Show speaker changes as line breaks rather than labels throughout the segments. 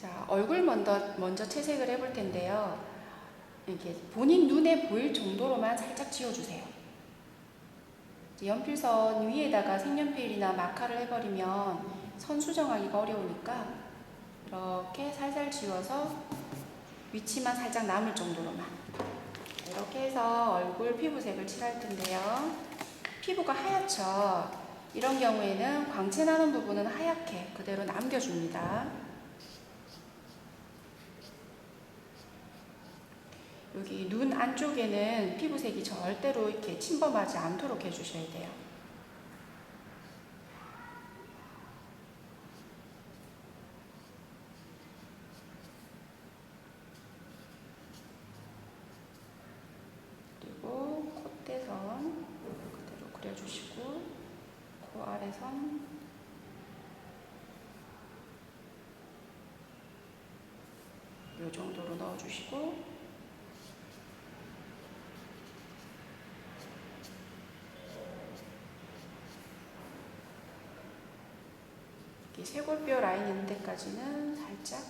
자, 얼굴 먼저 채색을 해볼 텐데요. 이렇게 본인 눈에 보일 정도로만 살짝 지워주세요. 연필선 위에다가 색연필이나 마카를 해버리면 선 수정하기가 어려우니까 이렇게 살살 지워서 위치만 살짝 남을 정도로만 이렇게 해서 얼굴 피부색을 칠할 텐데요. 피부가 하얗죠? 이런 경우에는 광채 나는 부분은 하얗게 그대로 남겨줍니다. 여기 눈 안쪽에는 피부색이 절대로 이렇게 침범하지 않도록 해주셔야 돼요. 그리고 콧대선 그대로 그려주시고 코 아래선 이 정도로 넣어주시고 쇄골뼈 라인 있는 데까지는 살짝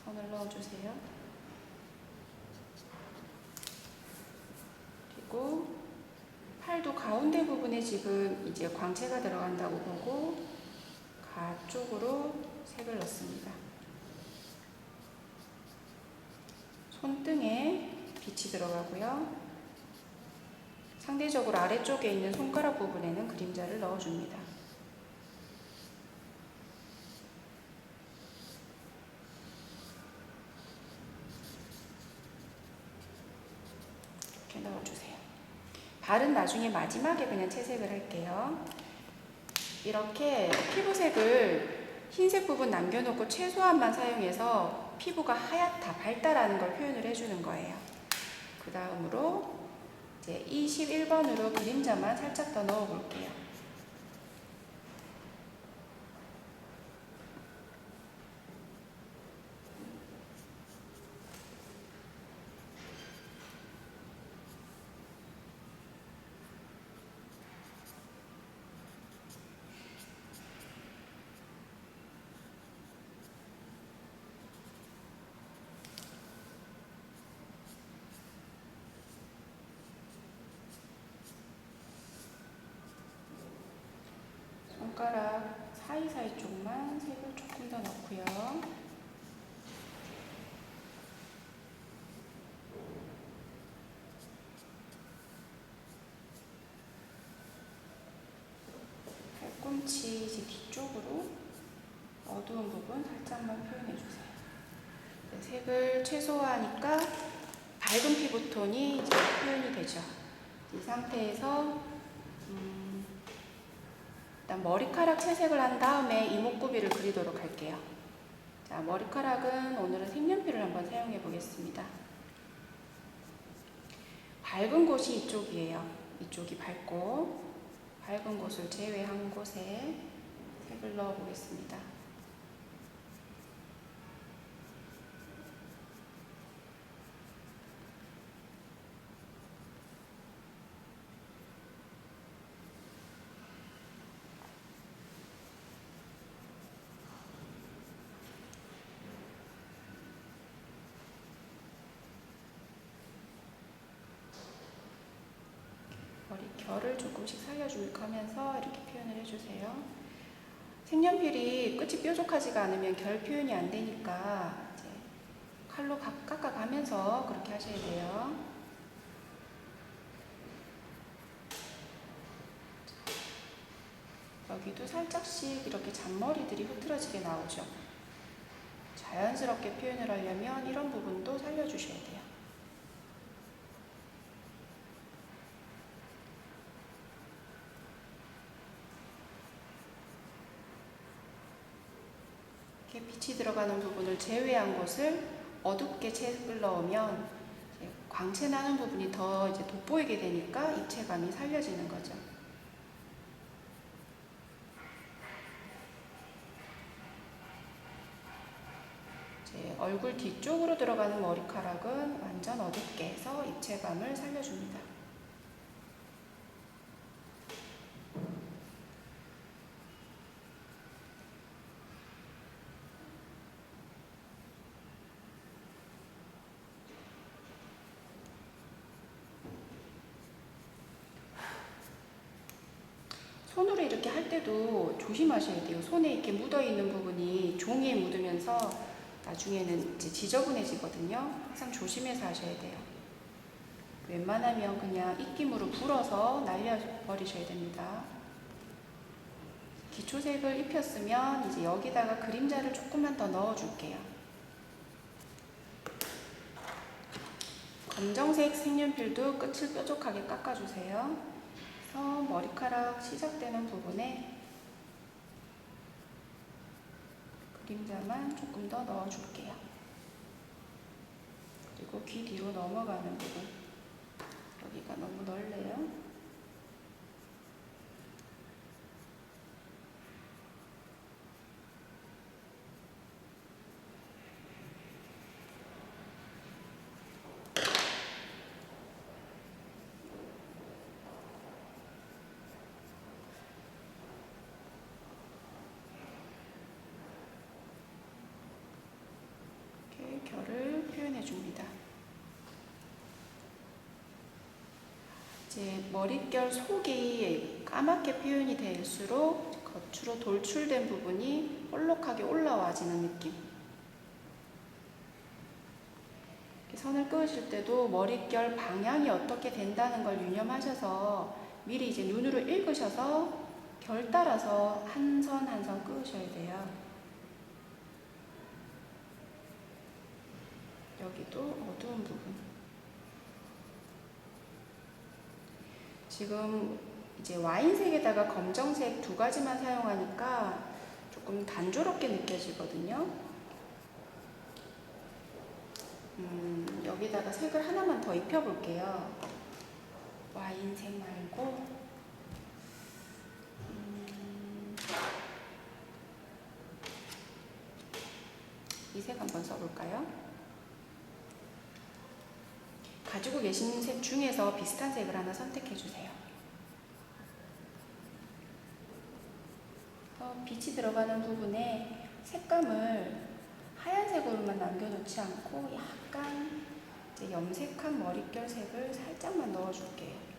선을 넣어주세요. 그리고 팔도 가운데 부분에 지금 이제 광채가 들어간다고 보고 가쪽으로 색을 넣습니다. 손등에 빛이 들어가고요. 상대적으로 아래쪽에 있는 손가락 부분에는 그림자를 넣어줍니다. 이렇게 넣어주세요. 발은 나중에 마지막에 그냥 채색을 할게요. 이렇게 피부색을 흰색 부분 남겨놓고 최소한만 사용해서 피부가 하얗다, 밝다라는 걸 표현을 해주는 거예요. 그 다음으로 이제 21번으로 그림자만 살짝 더 넣어볼게요. 손가락 사이사이 쪽만 색을 조금 더 넣고요. 팔꿈치 이제 뒤쪽으로 어두운 부분 살짝만 표현해주세요. 색을 최소화하니까 밝은 피부톤이 이제 표현이 되죠. 이 상태에서 일단 머리카락 채색을 한 다음에 이목구비를 그리도록 할게요. 자, 머리카락은 오늘은 색연필을 한번 사용해 보겠습니다. 밝은 곳이 이쪽이에요. 이쪽이 밝고 밝은 곳을 제외한 곳에 색을 넣어 보겠습니다. 머리 결을 조금씩 살려주면서 이렇게 표현을 해주세요. 색연필이 끝이 뾰족하지가 않으면 결 표현이 안 되니까 이제 칼로 깎아가면서 그렇게 하셔야 돼요. 여기도 살짝씩 이렇게 잔머리들이 흐트러지게 나오죠. 자연스럽게 표현을 하려면 이런 부분도 살려주셔야 돼요. 이렇게 빛이 들어가는 부분을 제외한 곳을 어둡게 색을 넣으면 광채 나는 부분이 더 이제 돋보이게 되니까 입체감이 살려지는 거죠. 얼굴 뒤쪽으로 들어가는 머리카락은 완전 어둡게 해서 입체감을 살려줍니다. 손으로 이렇게 할 때도 조심하셔야 돼요. 손에 이렇게 묻어있는 부분이 종이에 묻으면서 나중에는 이제 지저분해지거든요. 항상 조심해서 하셔야 돼요. 웬만하면 그냥 입김으로 불어서 날려버리셔야 됩니다. 기초색을 입혔으면 이제 여기다가 그림자를 조금만 더 넣어줄게요. 검정색 색연필도 끝을 뾰족하게 깎아주세요. 그래서 머리카락 시작되는 부분에 그림자만 조금 더 넣어줄게요. 그리고 귀 뒤로 넘어가는 부분, 여기가 너무 넓네요. 결을 표현해 줍니다. 이제 머릿결 속이 까맣게 표현이 될수록 겉으로 돌출된 부분이 볼록하게 올라와지는 느낌. 선을 그으실 때도 머릿결 방향이 어떻게 된다는 걸 유념하셔서 미리 이제 눈으로 읽으셔서 결 따라서 한 선 한 선 그으셔야 돼요. 여기도 어두운 부분. 지금 이제 와인색에다가 검정색 두 가지만 사용하니까 조금 단조롭게 느껴지거든요. 여기다가 색을 하나만 더 입혀볼게요. 와인색 말고 이 색 한번 써볼까요? 가지고 계신 색 중에서 비슷한 색을 하나 선택해 주세요. 빛이 들어가는 부분에 색감을 하얀색으로만 남겨놓지 않고 약간 이제 염색한 머릿결 색을 살짝만 넣어줄게요.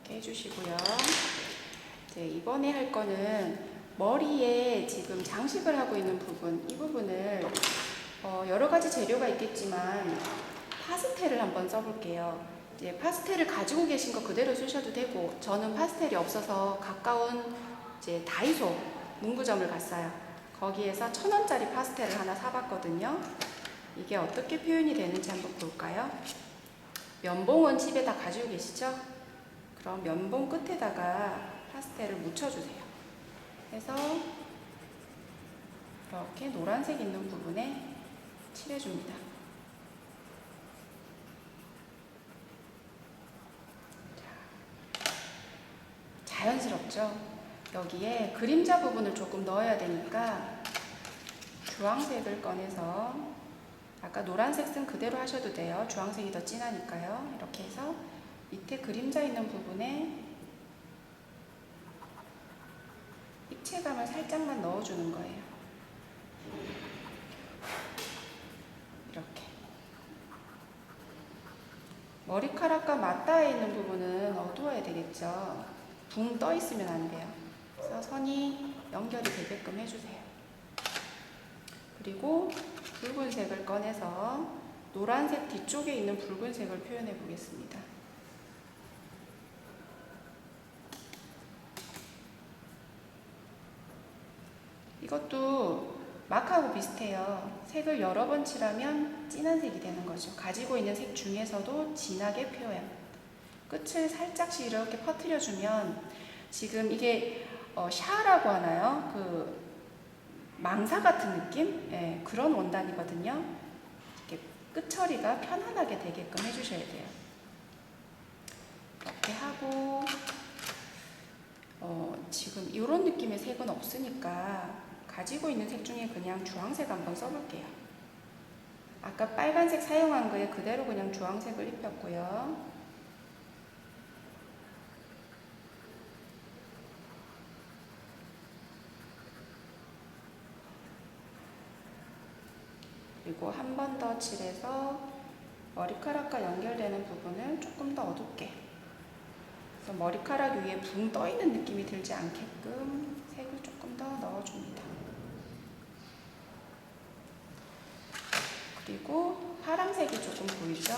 이렇게 해주시고요. 이제 이번에 할 거는 머리에 지금 장식을 하고 있는 부분, 이 부분을 여러 가지 재료가 있겠지만 파스텔을 한번 써볼게요. 이제 파스텔을 가지고 계신 거 그대로 쓰셔도 되고, 저는 파스텔이 없어서 가까운 이제 다이소 문구점을 갔어요. 거기에서 1,000원짜리 파스텔을 하나 사봤거든요. 이게 어떻게 표현이 되는지 한번 볼까요? 면봉은 집에 다 가지고 계시죠? 그럼 면봉 끝에다가 파스텔을 묻혀주세요. 그래서 이렇게 노란색 있는 부분에 칠해줍니다. 자연스럽죠? 여기에 그림자 부분을 조금 넣어야 되니까 주황색을 꺼내서, 아까 노란색 쓴 그대로 하셔도 돼요. 주황색이 더 진하니까요. 이렇게 해서 밑에 그림자 있는 부분에 입체감을 살짝만 넣어주는 거예요. 이렇게. 머리카락과 맞닿아 있는 부분은 어두워야 되겠죠. 붕 떠 있으면 안 돼요. 그래서 선이 연결이 되게끔 해주세요. 그리고 붉은색을 꺼내서 노란색 뒤쪽에 있는 붉은색을 표현해 보겠습니다. 이것도 마카하고 비슷해요. 색을 여러 번 칠하면 진한 색이 되는 거죠. 가지고 있는 색 중에서도 진하게 표현. 끝을 살짝씩 이렇게 퍼뜨려주면, 지금 이게 샤라고 하나요? 망사 같은 느낌? 예, 그런 원단이거든요. 이렇게 끝처리가 편안하게 되게끔 해주셔야 돼요. 이렇게 하고 지금 이런 느낌의 색은 없으니까 가지고 있는 색 중에 그냥 주황색 한번 써볼게요. 아까 빨간색 사용한 거에 그대로 그냥 주황색을 입혔고요. 그리고 한 번 더 칠해서 머리카락과 연결되는 부분을 조금 더 어둡게, 그래서 머리카락 위에 붕 떠있는 느낌이 들지 않게끔 색을 조금 더 넣어줍니다. 그리고 파란색이 조금 보이죠?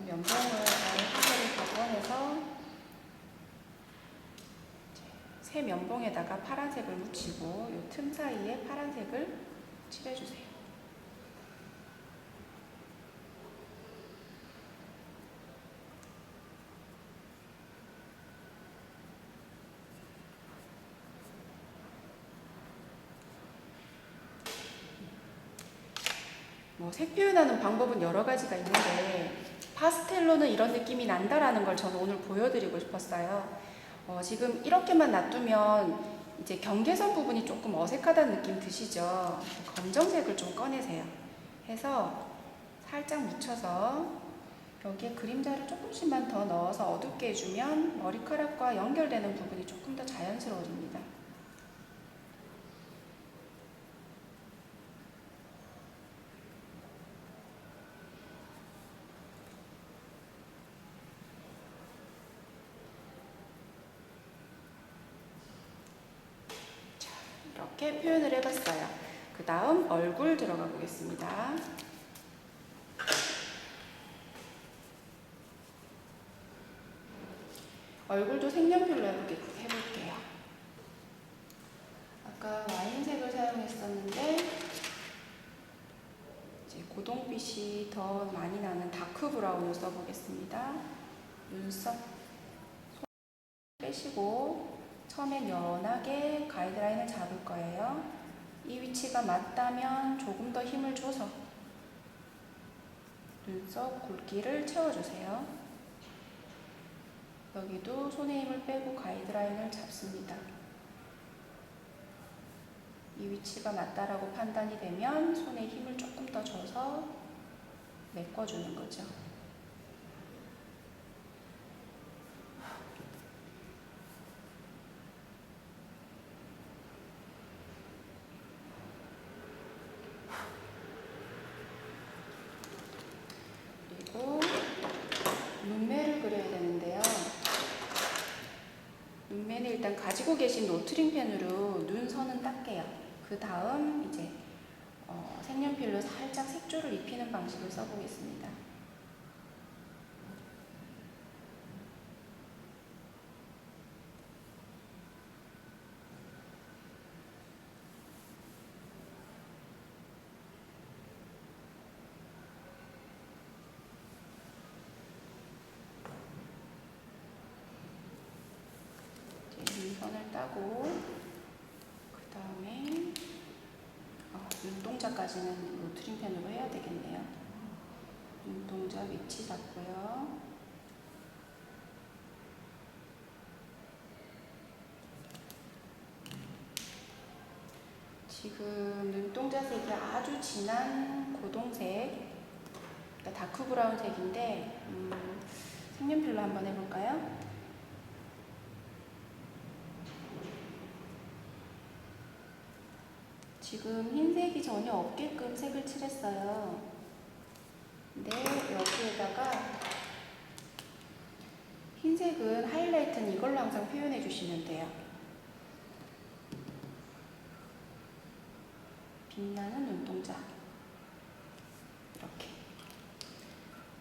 면봉을 아예 복원해서 새 면봉에다가 파란색을 묻히고 이 틈 사이에 파란색을 칠해주세요. 색 표현하는 방법은 여러 가지가 있는데 파스텔로는 이런 느낌이 난다라는 걸 저는 오늘 보여드리고 싶었어요. 지금 이렇게만 놔두면 이제 경계선 부분이 조금 어색하다는 느낌 드시죠? 검정색을 좀 꺼내세요. 해서 살짝 묻혀서 여기에 그림자를 조금씩만 더 넣어서 어둡게 해주면 머리카락과 연결되는 부분이 조금 더 자연스러워집니다. 이렇게 표현을 해봤어요. 그 다음 얼굴 들어가 보겠습니다. 얼굴도 색연필로 해볼게요. 아까 와인색을 사용했었는데 이제 고동빛이 더 많이 나는 다크 브라운을 써보겠습니다. 눈썹 빼시고 처음엔 연하게 가이드라인을 잡을 거예요. 이 위치가 맞다면 조금 더 힘을 줘서 눈썹 굵기를 채워주세요. 여기도 손에 힘을 빼고 가이드라인을 잡습니다. 이 위치가 맞다라고 판단이 되면 손에 힘을 조금 더 줘서 메꿔주는 거죠. 그리고 눈매를 그려야 되는데요. 눈매는 일단 가지고 계신 노트링 펜으로 눈선은 닦게요. 그 다음 이제 색연필로 살짝 색조를 입히는 방식을 써보겠습니다. 눈선을 따고 그 다음에 눈동자까지는 노트링 펜으로 해야 되겠네요. 눈동자 위치 잡고요. 지금 눈동자 색이 아주 진한 고동색, 그러니까 다크 브라운 색인데 색연필로 한번 해볼까요? 지금 흰색이 전혀 없게끔 색을 칠했어요. 근데 여기에다가 흰색은 하이라이트는 이걸로 항상 표현해 주시면 돼요. 빛나는 눈동자 이렇게.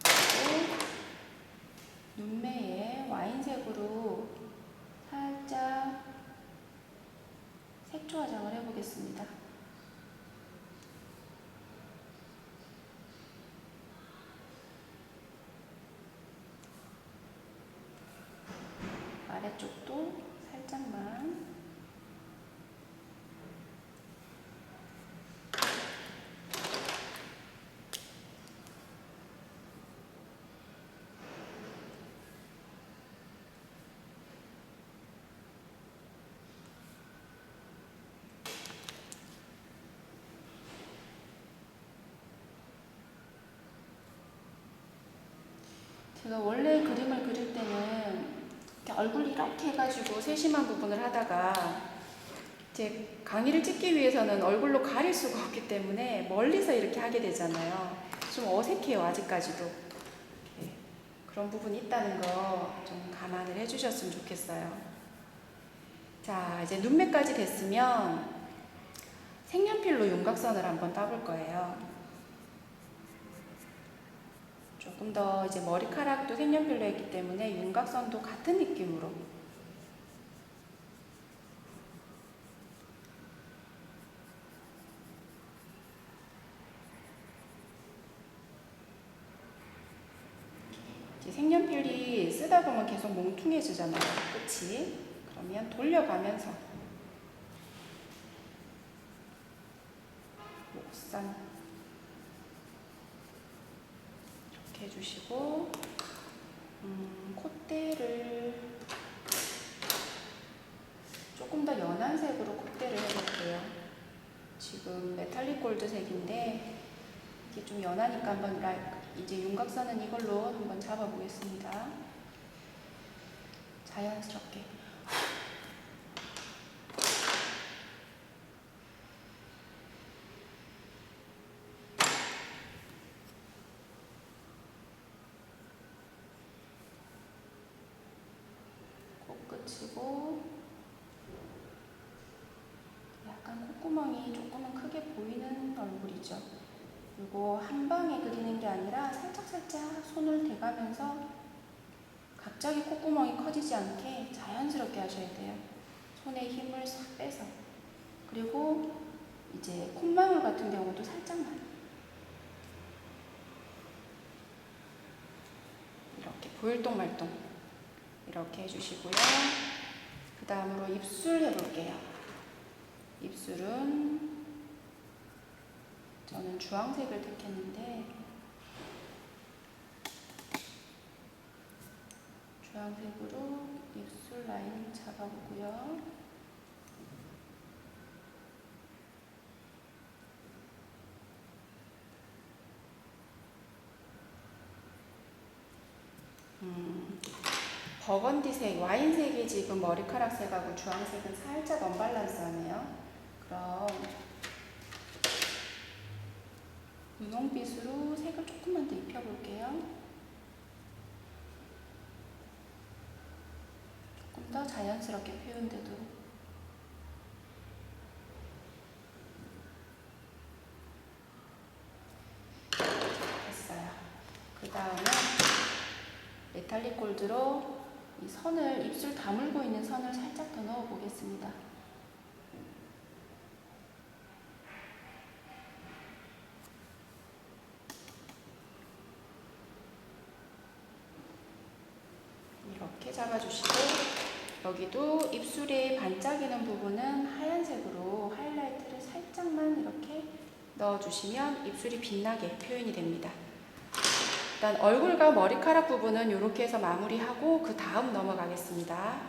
그리고 눈매에 와인색으로 살짝 색조 화장을 해보겠습니다. 아래쪽도 살짝만. 제가 원래 그림을 그릴 때는 이렇게 얼굴 이렇게 해가지고 세심한 부분을 하다가 제 강의를 찍기 위해서는 얼굴로 가릴 수가 없기 때문에 멀리서 이렇게 하게 되잖아요. 좀 어색해요, 아직까지도. 네, 그런 부분이 있다는 거 좀 감안을 해주셨으면 좋겠어요. 자, 이제 눈매까지 됐으면 색연필로 윤곽선을 한번 따볼 거예요. 조금 더 이제 머리카락도 색연필로 했기 때문에 윤곽선도 같은 느낌으로 이제 색연필이 쓰다 보면 계속 몽퉁해지잖아요, 끝이. 그러면 돌려가면서 목선 이렇게 해주시고 콧대를 조금 더 연한 색으로 콧대를 해볼게요. 지금 메탈릭 골드색인데 이게 좀 연하니까 한번 이제 윤곽선은 이걸로 한번 잡아보겠습니다. 자연스럽게. 코끝이고 약간 콧구멍이 조금은 크게 보이는 얼굴이죠. 그리고 한 방에 그리는 게 아니라 살짝살짝 손을 대가면서 갑자기 콧구멍이 커지지 않게 자연스럽게 하셔야 돼요. 손에 힘을 싹 빼서. 그리고 이제 콧망울 같은 경우도 살짝만 이렇게 보일동 말동 이렇게 해주시고요. 그 다음으로 입술 해볼게요. 입술은 저는 주황색을 택했는데 주황색으로 입술 라인 잡아보고요. 버건디색, 와인색이 지금 머리카락 색하고 주황색은 살짝 언밸런스하네요. 그럼 분홍빛으로 색을 조금만 더 입혀볼게요. 조금 더 자연스럽게 표현되도록. 됐어요. 그 다음에 메탈릭 골드로 이 선을, 입술 다물고 있는 선을 살짝 더 넣어 보겠습니다. 이렇게 잡아주시고 여기도 입술에 반짝이는 부분은 하얀색으로 하이라이트를 살짝만 이렇게 넣어주시면 입술이 빛나게 표현이 됩니다. 일단 얼굴과 머리카락 부분은 이렇게 해서 마무리하고 그 다음 넘어가겠습니다.